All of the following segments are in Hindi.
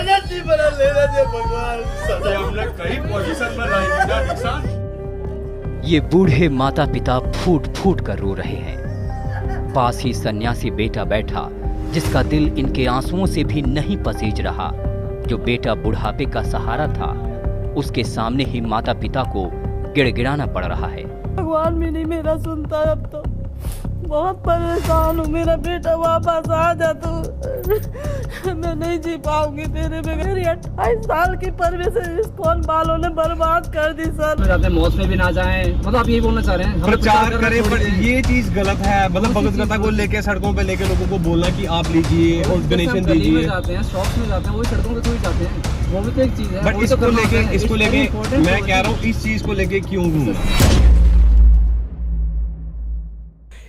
नहीं बना लेना दे भगवान, सजा हमने कई पोजीशन में रहेगी ना निशान। ये बूढ़े माता पिता फूट फूट कर रो रहे हैं। पास ही सन्यासी बेटा बैठा जिसका दिल इनके आंसुओं से भी नहीं पसीज रहा। जो बेटा बुढ़ापे का सहारा था, उसके सामने ही माता पिता को गिड़गिड़ाना पड़ रहा है। भगवान भी नहीं मेरा सुनता, अब तो बहुत परेशान हूँ। मेरा बेटा वापस आ जा तो मैं नहीं जी पाऊंगी तेरे बगैर। मेरी 28 साल की परवरिश इस्कॉन वालों ने बर्बाद कर दी सर। जाते मौत में भी ना जाएं, मतलब आप यही बोलना चाह रहे हैं? प्रचार करें, पर ये चीज गलत है। मतलब भगवत गीता को लेके सड़कों पे लेके लोगों को बोलना कि आप लीजिए और डोनेशन दीजिए। जाते हैं, शॉप्स में जाते हैं, वही सड़कों पे थोड़ी जाते हैं, वो भी तो एक चीज है। बट इसको लेके मैं कह रहा हूँ इस चीज को लेके क्यों हूँ।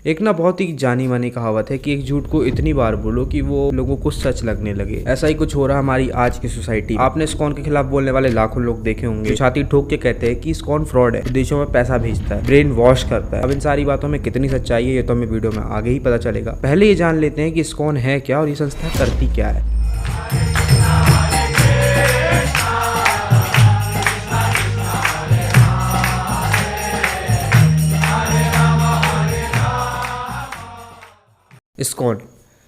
एक ना बहुत ही जानी मानी कहावत है कि एक झूठ को इतनी बार बोलो कि वो लोगों को सच लगने लगे। ऐसा ही कुछ हो रहा है हमारी आज की सोसाइटी। आपने इस्कॉन के खिलाफ बोलने वाले लाखों लोग देखे होंगे, छाती ठोक के कहते हैं कि इस्कॉन फ्रॉड है, विदेशों में पैसा भेजता है, ब्रेन वॉश करता है। अब इन सारी बातों में कितनी सच्चाई है ये तो हमें वीडियो में आगे ही पता चलेगा। पहले ये जान लेते हैं कि इस्कॉन है क्या और ये संस्था करती क्या है। इस्कॉन,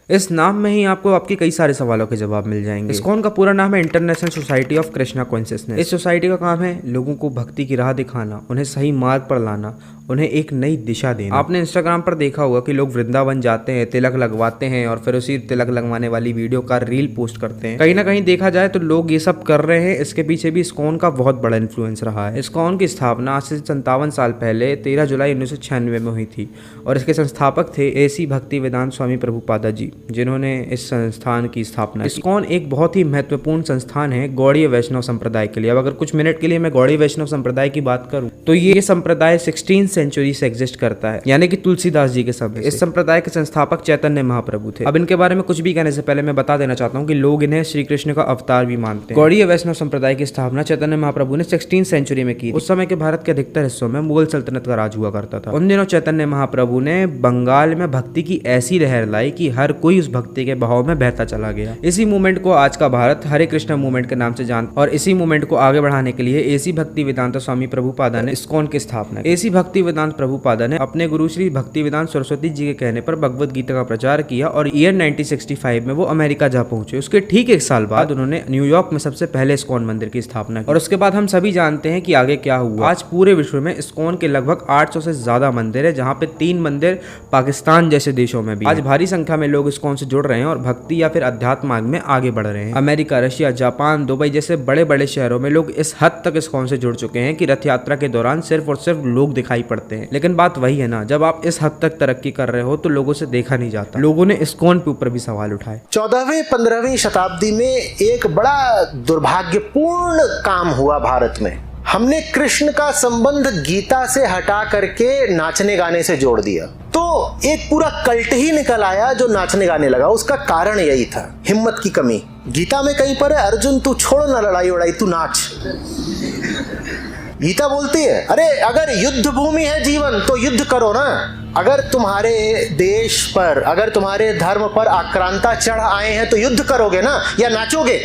इस नाम में ही आपको आपके कई सारे सवालों के जवाब मिल जाएंगे। इस्कॉन का पूरा नाम है international society of Krishna consciousness. इस सोसाइटी का काम है लोगों को भक्ति की राह दिखाना, उन्हें सही मार्ग पर लाना, उन्हें एक नई दिशा देना। आपने इंस्टाग्राम पर देखा होगा कि लोग वृंदावन जाते हैं, तिलक लगवाते हैं और फिर उसी तिलक लगवाने वाली वीडियो का रील पोस्ट करते हैं। कहीं ना कहीं देखा जाए तो लोग ये सब कर रहे हैं, इसके पीछे भी इस्कॉन का बहुत बड़ा इन्फ्लुएंस रहा है। इस्कॉन की स्थापना आज से 57 साल पहले 13 जुलाई 1996 में हुई थी और इसके संस्थापक थे एसी भक्तिवेदांत स्वामी प्रभुपादा जी, जिन्होंने इस संस्थान की स्थापना। इस्कॉन एक बहुत ही महत्वपूर्ण संस्थान है गौड़ीय वैष्णव संप्रदाय के लिए। अब अगर कुछ मिनट के लिए मैं गौड़ीय वैष्णव संप्रदाय की बात करूं तो ये संप्रदाय 16th सेंचुरी से एग्जिस्ट करता है, यानी कि तुलसीदास जी के समय। इस संप्रदाय के संस्थापक चैतन्य महाप्रभु थे। अब इनके बारे में कुछ भी कहने से पहले मैं बता देना चाहता हूँ कि लोग इन्हें श्री कृष्ण का अवतार भी मानते हैं। गौड़ीय वैष्णव संप्रदाय की स्थापना चैतन्य महाप्रभु ने 16th सेंचुरी में की। उस समय के भारत के अधिकतर हिस्सों में मुगल सल्तनत का राज हुआ करता था। उन दिनों चैतन्य महाप्रभु ने बंगाल में भक्ति की ऐसी लहर लाई कि हर कोई उस भक्ति के बहाव में बहता चला गया। इसी मूवमेंट को आज का भारत हरे कृष्ण मूवमेंट के नाम से जानता और इसी मूवमेंट को आगे बढ़ाने के लिए एसी भक्ति वेदांत स्वामी प्रभुपादा ने इस्कॉन की स्थापना की। एसी भक्ति वेदांत प्रभुपादा ने अपने गुरु श्री भक्ति वेदांत सरस्वती जी के कहने पर भगवत गीता का प्रचार किया और ईयर 1965 में वो अमेरिका जा पहुंचे। उसके ठीक एक साल बाद उन्होंने न्यूयॉर्क में सबसे पहले इस्कॉन मंदिर की स्थापना की और उसके बाद हम सभी जानते हैं कि आगे क्या हुआ। आज पूरे विश्व में इस्कॉन के लगभग 800 से ज्यादा मंदिर है, जहाँ पे 3 मंदिर पाकिस्तान जैसे देशों में भी। आज भारी संख्या में लोग इस्कॉन से जुड़ रहे हैं और भक्ति या फिर अध्यात्म मार्ग में आगे बढ़ रहे हैं। अमेरिका, रशिया, जापान, दुबई जैसे बड़े बड़े शहरों में लोग इस हद तक इस्कॉन से जुड़ चुके हैं कि रथ यात्रा के दौरान सिर्फ और सिर्फ लोग दिखाई पड़ते हैं। लेकिन बात वही है ना, जब आप इस हद तक तरक्की कर रहे हो तो लोगों से देखा नहीं जाता। लोगों ने इस्कॉन के ऊपर भी सवाल उठाए। 14वीं 15वीं शताब्दी में एक बड़ा दुर्भाग्यपूर्ण काम हुआ भारत में। हमने कृष्ण का संबंध गीता से हटा करके नाचने गाने से जोड़ दिया, तो एक पूरा कल्ट ही निकल आया जो नाचने गाने लगा। उसका कारण यही था, हिम्मत की कमी। गीता में कहीं पर है, अर्जुन तू छोड़ ना लड़ाई उड़ाई, तू नाच। गीता बोलती है अरे अगर युद्ध भूमि है जीवन तो युद्ध करो ना। अगर तुम्हारे देश पर, अगर तुम्हारे धर्म पर आक्रांता चढ़ आए हैं तो युद्ध करोगे ना या नाचोगे।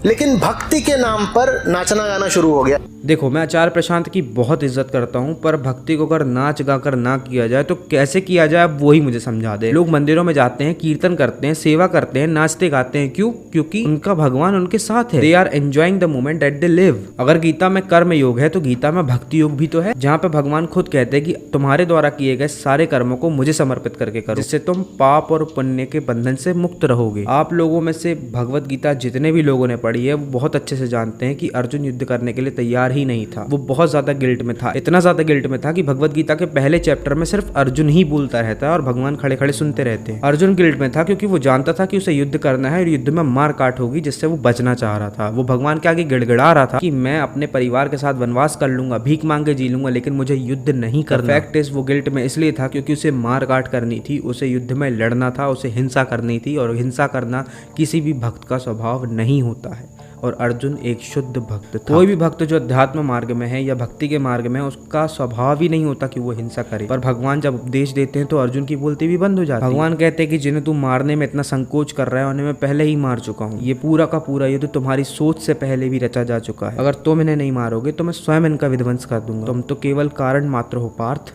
लेकिन भक्ति के नाम पर नाचना गाना शुरू हो गया। देखो, मैं आचार्य प्रशांत की बहुत इज्जत करता हूँ, पर भक्ति को अगर नाच गाकर ना किया जाए तो कैसे किया जाए अब वो ही मुझे समझा दे। लोग मंदिरों में जाते हैं, कीर्तन करते हैं, सेवा करते हैं, नाचते गाते हैं। क्यों? क्योंकि उनका भगवान उनके साथ है। They are enjoying the moment that they live. अगर गीता में कर्म योग है तो गीता में भक्ति योग भी तो है, जहाँ पे भगवान खुद कहते हैं कि तुम्हारे द्वारा किए गए सारे कर्मों को मुझे समर्पित करके करो, जिससे तुम पाप और पुण्य के बंधन से मुक्त रहोगे। आप लोगों में से भगवत गीता जितने भी लोगों ने पढ़ी है वो बहुत अच्छे से जानते हैं कि अर्जुन युद्ध करने के लिए तैयार ही नहीं था। वो बहुत ज्यादा गिल्ट में था, इतना ज्यादा गिल्ट में था कि भगवत गीता के पहले चैप्टर में सिर्फ अर्जुन ही बोलता रहता है और भगवान खड़े खड़े सुनते रहते हैं। अर्जुन गिल्ट में था क्योंकि वो जानता था कि उसे युद्ध करना है और युद्ध में मार काट होगी, जिससे वो बचना चाह रहा था। वो भगवान के आगे गिड़गिड़ा रहा था कि मैं अपने परिवार के साथ वनवास कर लूंगा, भीख मांग के जी लूंगा, लेकिन मुझे युद्ध नहीं करना। फैक्ट इज वो गिल्ट में इसलिए था क्योंकि उसे मार काट करनी थी, उसे युद्ध में लड़ना था, उसे हिंसा करनी थी और हिंसा करना किसी भी भक्त का स्वभाव नहीं होता है। और अर्जुन एक शुद्ध भक्त था। कोई भी भक्त जो अध्यात्म मार्ग में है या भक्ति के मार्ग में है, उसका स्वभाव ही नहीं होता कि वो हिंसा करे। पर भगवान जब उपदेश देते हैं तो अर्जुन की बोलती भी बंद हो जाती है। भगवान कहते हैं कि जिन्हें तू मारने में इतना संकोच कर रहा है उन्हें मैं पहले ही मार चुका हूँ। ये पूरा का पूरा युद्ध तुम्हारी सोच से पहले भी रचा जा चुका है। अगर तुम इन्हें नहीं मारोगे तो मैं स्वयं इनका विध्वंस कर दूंगा। तुम तो केवल कारण मात्र हो पार्थ,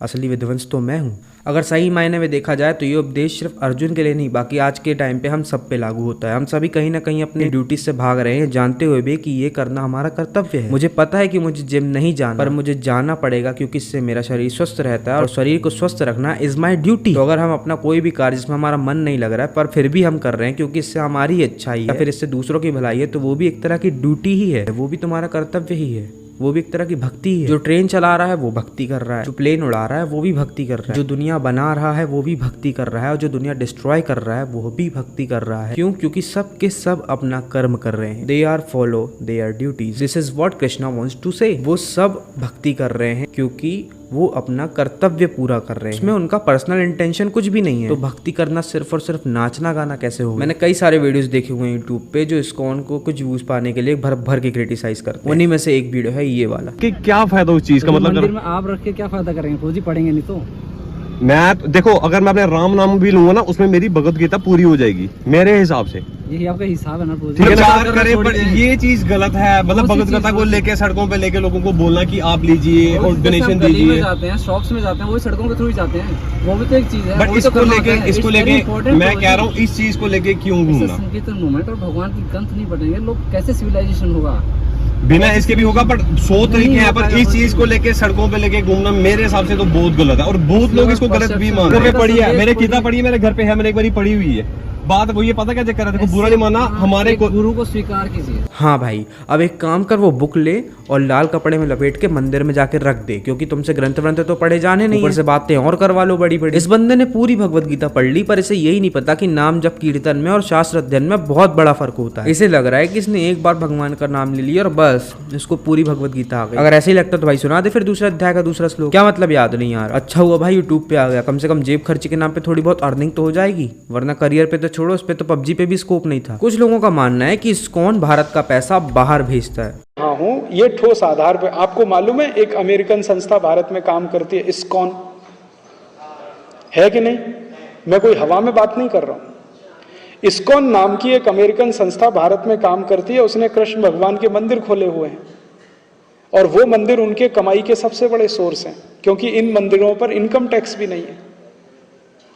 असली विध्वंस तो मैं हूँ। अगर सही मायने में देखा जाए तो ये उपदेश सिर्फ अर्जुन के लिए नहीं, बाकी आज के टाइम पे हम सब पे लागू होता है। हम सभी कहीं ना कहीं अपनी ड्यूटी से भाग रहे हैं, जानते हुए भी कि ये करना हमारा कर्तव्य है। मुझे पता है कि मुझे जिम नहीं जाना, पर मुझे जाना पड़ेगा क्योंकि इससे मेरा शरीर स्वस्थ रहता है और शरीर को स्वस्थ रखना इज माई ड्यूटी। तो अगर हम अपना कोई भी कार्य जिसमें हमारा मन नहीं लग रहा है पर फिर भी हम कर रहे हैं क्योंकि इससे हमारी अच्छाई है या फिर इससे दूसरों की भलाई है, तो वो भी एक तरह की ड्यूटी ही है, वो भी तुम्हारा कर्तव्य ही है, वो भी एक तरह की भक्ति है। जो ट्रेन चला रहा है वो भक्ति कर रहा है, जो प्लेन उड़ा रहा है वो भी भक्ति कर रहा है, जो दुनिया बना रहा है वो भी भक्ति कर रहा है, और जो दुनिया डिस्ट्रॉय कर रहा है वो भी भक्ति कर रहा है। क्यों? क्योंकि सब के सब अपना कर्म कर रहे हैं। They are follow their duties. This is what Krishna wants to say. वो सब भक्ति कर रहे हैं क्योंकि वो अपना कर्तव्य पूरा कर रहे हैं, उसमें उनका पर्सनल इंटेंशन कुछ भी नहीं है। तो भक्ति करना सिर्फ और सिर्फ नाचना गाना कैसे होगा? मैंने कई सारे वीडियोस देखे हुए हैं यूट्यूब पे जो इस्कॉन को कुछ व्यूज पाने के लिए भर भर के क्रिटिसाइज करते हैं। उन्हीं में से एक वीडियो है ये वाला कि क्या फायदा उस चीज का, मतलब मंदिर में आप रख के क्या फायदा करेंगे? फौजी पढ़ेंगे नहीं तो। मैं देखो, अगर मैं अपने राम नाम भी लूंगा ना, उसमें मेरी भगवत गीता पूरी हो जाएगी मेरे हिसाब से। यही आपका हिसाब है ना फौजी। प्रचार करे, पर ये चीज गलत है। मतलब भगवत गीता को लेके सड़कों पे लेके लोगों को बोलना कि आप लीजिए और डोनेशन दीजिए। जाते हैं, शॉप्स में जाते हैं, वो सड़कों के थ्रू ही जाते हैं, वो भी तो एक चीज है। बट इसको लेके मैं कह रहा हूँ, इस चीज को लेके क्यों घूमना? संकीर्तन मूवमेंट और भगवान की ग्रंथ नहीं पढ़ेंगे लोग, कैसे सिविलाइजेशन होगा? बिना इसके भी होगा, पर 100 तरीके हैं। पर इस चीज को लेके सड़कों पे लेके घूमना मेरे हिसाब से तो बहुत गलत है, और बहुत लोग इसको गलत भी मान रहे हैं। पढ़ी है, मेरे किताब पढ़ी है, मेरे घर पे है, मैंने एक बार पढ़ी हुई है। बात वो ये पता क्या चक्कर है, देखो बुरा नहीं माना, हमारे गुरु को स्वीकार कीजिए। हाँ भाई, अब एक काम कर, वो बुक ले और लाल कपड़े में लपेट के मंदिर में जाके रख दे, क्योंकि तुमसे ग्रंथ व्रंथ तो पढ़े जाने नहीं, ऊपर से बातें और करवा लो बड़ी बड़ी। इस बंदे ने पूरी भगवत गीता पढ़ ली, पर इसे यही नहीं पता कि नाम जप कीर्तन में और शास्त्र अध्ययन में बहुत बड़ा फर्क होता है। इसे लग रहा है कि इसने एक बार भगवान का नाम ले लिया और बस इसको पूरी भगवत गीता आ गई। अगर ऐसे ही लगता तो भाई सुना दे फिर दूसरे अध्याय का दूसरा श्लोक। क्या मतलब याद नहीं यार? अच्छा हुआ भाई यूट्यूब पे आ गया, कम से कम जेब खर्ची के नाम पे थोड़ी बहुत अर्निंग तो हो जाएगी, वरना करियर पे तो छोड़ो, उस पे तो पबजी पे भी स्कोप नहीं था। कुछ लोगों का मानना है कि इस्कॉन भारत का पैसा बाहर भेजता है। हाँ हूँ, ये ठोस आधार पे। आपको मालूम है एक अमेरिकन संस्था भारत में काम करती है, इस्कॉन, है कि नहीं? मैं कोई हवा में बात नहीं कर रहा हूँ। इस्कॉन नाम की एक अमेरिकन संस्था भारत में काम करती है। उसने कृष्ण भगवान के मंदिर खोले हुए हैं और वो मंदिर उनके कमाई के सबसे बड़े सोर्स हैं, क्योंकि इन मंदिरों पर इनकम टैक्स भी नहीं है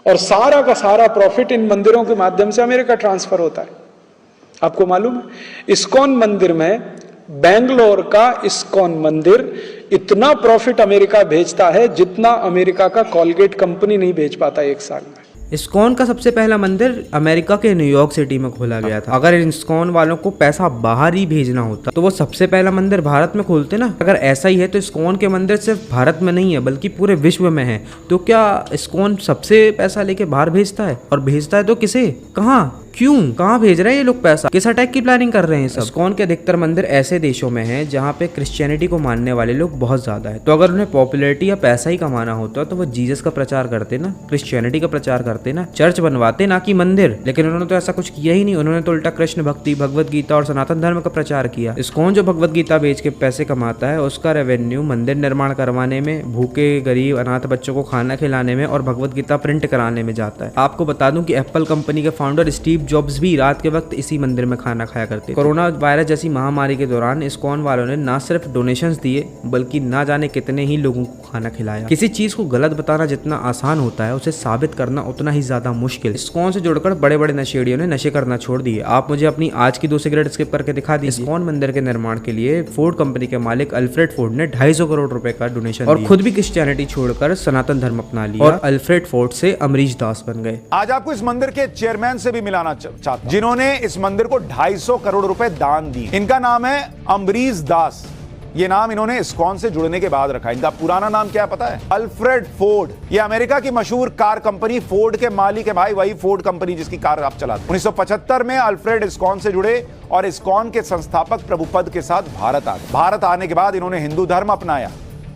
और सारा का सारा प्रॉफिट इन मंदिरों के माध्यम से अमेरिका ट्रांसफर होता है। आपको मालूम है इस्कॉन मंदिर में, बेंगलोर का इस्कॉन मंदिर इतना प्रॉफिट अमेरिका भेजता है जितना अमेरिका का कॉलगेट कंपनी नहीं भेज पाता एक साल में। इस्कॉन का सबसे पहला मंदिर अमेरिका के न्यूयॉर्क सिटी में खोला गया था। अगर इस्कॉन वालों को पैसा बाहर ही भेजना होता तो वो सबसे पहला मंदिर भारत में खोलते ना। अगर ऐसा ही है तो इस्कॉन के मंदिर सिर्फ भारत में नहीं है बल्कि पूरे विश्व में है। तो क्या इस्कॉन सबसे पैसा लेके बाहर भेजता है? और भेजता है तो किसे, कहाँ, क्यों, कहाँ भेज रहे हैं ये लोग पैसा? किस अटैक की प्लानिंग कर रहे हैं सब? इस्कॉन के अधिकतर मंदिर ऐसे देशों में हैं जहाँ पे क्रिश्चियनिटी को मानने वाले लोग बहुत ज्यादा है। तो अगर उन्हें पॉपुलैरिटी या पैसा ही कमाना होता तो वो जीसस का प्रचार करते ना, क्रिश्चियनिटी का प्रचार करते ना, चर्च बनवाते ना कि मंदिर। लेकिन उन्होंने तो ऐसा कुछ किया ही नहीं। उन्होंने तो उल्टा कृष्ण भक्ति, भगवत गीता और सनातन धर्म का प्रचार किया। इस्कॉन जो भगवत गीता बेच के पैसे कमाता है उसका रेवेन्यू मंदिर निर्माण करवाने में, भूखे गरीब अनाथ बच्चों को खाना खिलाने में और भगवत गीता प्रिंट कराने में जाता है। आपको बता दूं कि एप्पल कंपनी के फाउंडर स्टीव जॉब्स भी रात के वक्त इसी मंदिर में खाना खाया करते। कोरोना वायरस जैसी महामारी के दौरान इस्कॉन वालों ने ना सिर्फ डोनेशंस दिए बल्कि ना जाने कितने ही लोगों को खाना खिलाया। किसी चीज को गलत बताना जितना आसान होता है उसे साबित करना उतना ही ज्यादा मुश्किल। इस्कॉन से जुड़कर बड़े बड़े नशेड़ियों ने नशे करना छोड़ दिए। आप मुझे अपनी आज की 2 सिगरेट स्किप करके दिखा दीजिए। इस्कॉन मंदिर के निर्माण के लिए फोर्ड कंपनी के मालिक अल्फ्रेड फोर्ड ने 250 करोड़ रुपए का डोनेशन और खुद भी क्रिश्चियनिटी छोड़कर सनातन धर्म अपना लिया और अल्फ्रेड फोर्ड से अमरीश दास बन गए। आज आपको इस मंदिर के चेयरमैन से भी मिलाना चाहता हूं, जिन्होंने इस मंदिर को 250 करोड़ रुपए दान दिए। इनका नाम है अमरीश दास। ये नाम इन्होंने इस्कॉन से जुड़ने के बाद रखा। इनका पुराना नाम क्या पता है? Alfred Ford. ये अमेरिका की मशहूर कार कंपनी फोर्ड के मालिक है भाई, वही फोर्ड कंपनी जिसकी कार आप चलाते। 1975 में अल्फ्रेड इस्कॉन से जुड़े और इस्कॉन के संस्थापक प्रभुपद के साथ भारत आ गए। भारत आने के बाद इन्होंने हिंदू धर्म अपनाया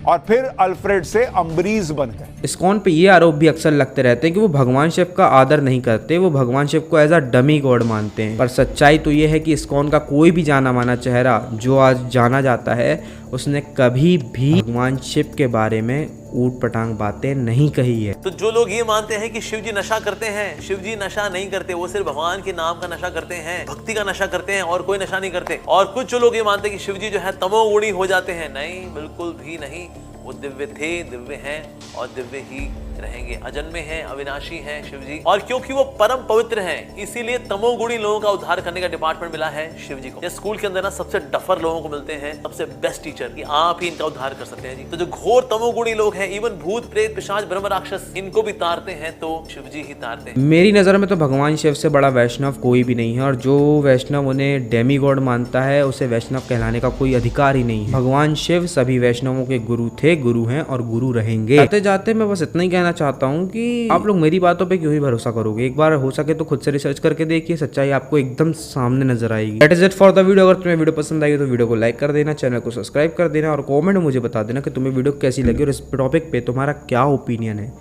और फिर अल्फ्रेड से अम्बरीज बन गए। इस्कॉन पे ये आरोप भी अक्सर लगते रहते हैं कि वो भगवान शिव का आदर नहीं करते, वो भगवान शिव को एज अ डमी गॉड मानते हैं। पर सच्चाई तो ये है कि इस्कॉन का कोई भी जाना माना चेहरा जो आज जाना जाता है, उसने कभी भी भगवान शिव के बारे में ऊट पटांग बातें नहीं कही है। तो जो लोग ये मानते हैं कि शिव जी नशा करते हैं, शिव जी नशा नहीं करते, वो सिर्फ भगवान के नाम का नशा करते हैं, भक्ति का नशा करते हैं और कोई नशा नहीं करते। और कुछ जो लोग ये मानते हैं कि शिव जी जो है तमोगुणी हो जाते हैं, नहीं, बिल्कुल भी नहीं। वो दिव्य थे, दिव्य हैं और दिव्य ही रहेंगे। अजन्मे हैं, अविनाशी हैं शिव जी। और क्योंकि वो परम पवित्र हैं, इसीलिए तमोगुणी लोगों का उद्धार करने का डिपार्टमेंट मिला है शिव जी को। स्कूल के अंदर ना सबसे डफर लोगों को मिलते हैं, सबसे बेस्ट टीचर, कि आप ही इनका उद्धार कर सकते हैं जी। तो जो घोर तमोगुणी लोग हैं, इवन भूत प्रेत पिशाच ब्रह्म राक्षस, इनको भी तारते हैं तो शिव जी ही तारते हैं। मेरी नजर में तो भगवान शिव से बड़ा वैष्णव कोई भी नहीं है, और जो वैष्णव उन्हें डेमी गॉड मानता है, उसे वैष्णव कहलाने का कोई अधिकार ही नहीं है। भगवान शिव सभी वैष्णवों के गुरु थे, गुरु हैं और गुरु रहेंगे। जाते जाते मैं बस इतना ही कहना चाहता हूँ कि आप लोग मेरी बातों पे क्यों ही भरोसा करोगे। एक बार हो सके तो खुद से रिसर्च करके देखिए, सच्चाई आपको एकदम सामने नजर आएगी। That is it for the video. अगर तुम्हें वीडियो पसंद आई तो वीडियो को लाइक कर देना, चैनल को सब्सक्राइब कर देना और कमेंट में मुझे बता देना कि तुम्हें वीडियो कैसी लगी और इस टॉपिक पे तुम्हारा क्या ओपिनियन है,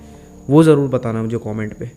वो जरूर बताना मुझे कमेंट पे।